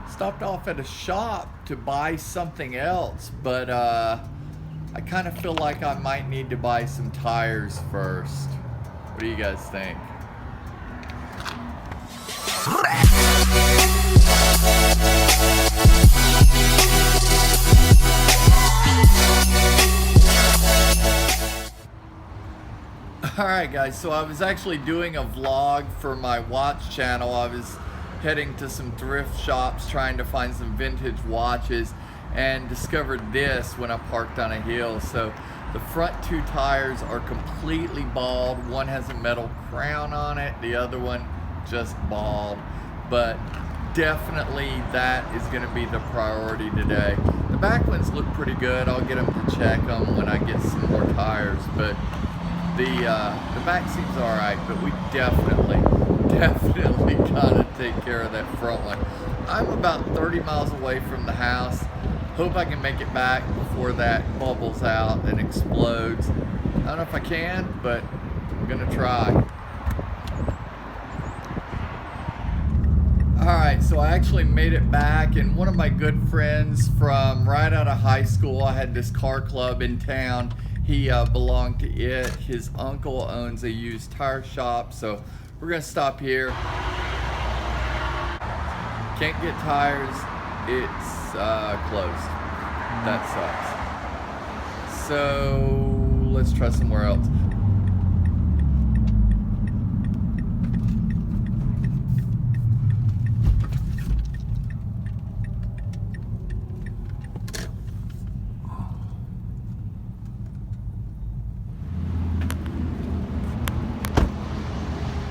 Stopped off at a shop to buy something else, but I kind of feel like I might need to buy some tires first. What do you guys think? Alright guys, so I was actually doing a vlog for my watch channel. I was heading to some thrift shops trying to find some vintage watches and discovered this when I parked on a hill. So the front two tires are completely bald. One has a metal crown on it, the other one just bald. But definitely that is going to be the priority today. The back ones look pretty good. I'll get them to check them when I get some more tires, but the back seems alright, but we definitely gotta take care of that front one. I'm about 30 miles away from the house. Hope I can make it back before that bubbles out and explodes. I don't know if I can, but I'm gonna try. Alright, so I actually made it back, and one of my good friends from right out of high school, I had this car club in town. He belonged to it. His uncle owns a used tire shop, so we're gonna stop here. Can't get tires, it's closed. That sucks. So let's try somewhere else.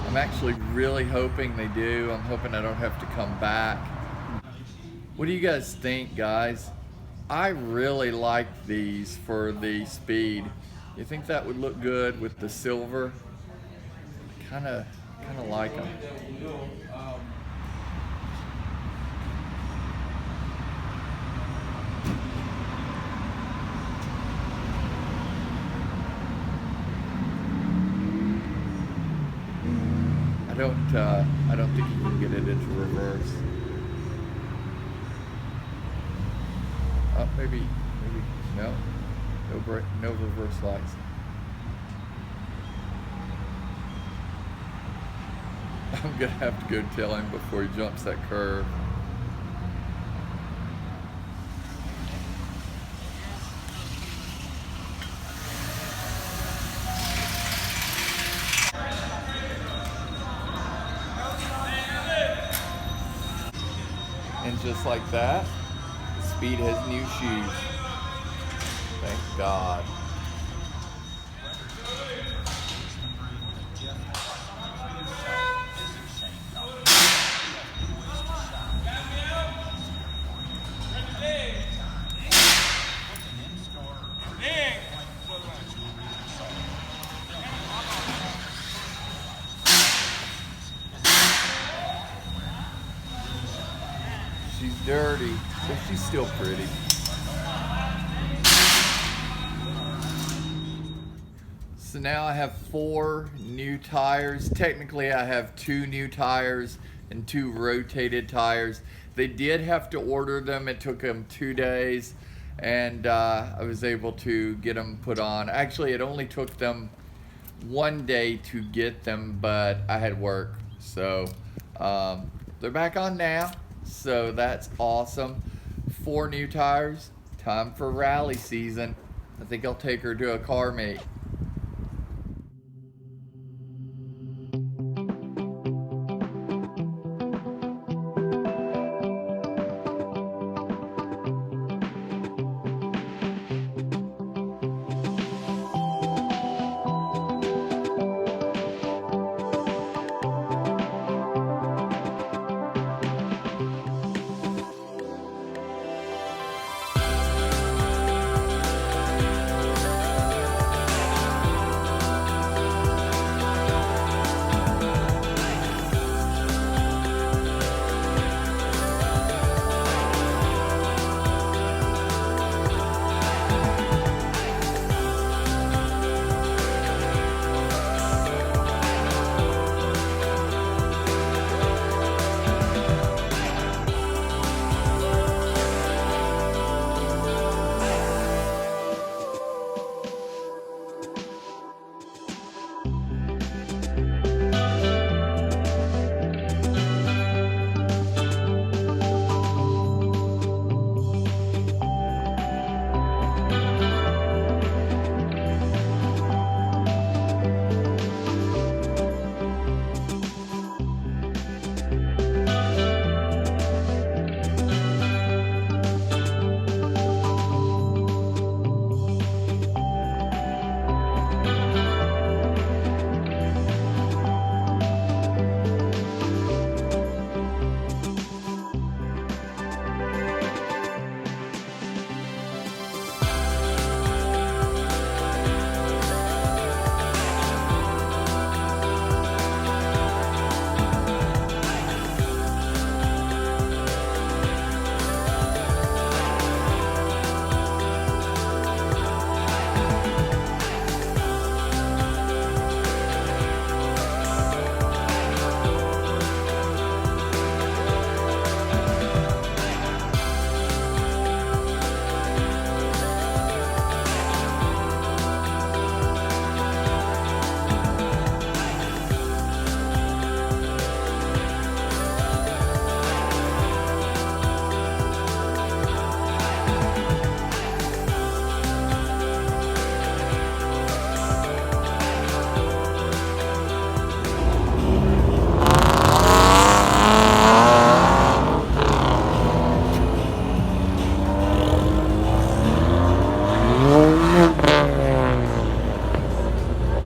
I'm actually really hoping they do. I'm hoping I don't have to come back. What do you guys think, guys? I really like these for the Speed. You think that would look good with the silver? Kind of like them. I don't think you can get it into reverse. Oh, maybe, no reverse lights. I'm gonna have to go tell him before he jumps that curve. And just like that, Speed has new shoes. Thank God. She's dirty, but she's still pretty. So now I have 4 new tires. Technically I have 2 new tires and 2 rotated tires. They did have to order them. It took them 2 days, and I was able to get them put on. Actually, it only took them 1 day to get them, but I had work. So they're back on now. So that's awesome. 4 new tires. Time for rally season. I think I'll take her to a car meet.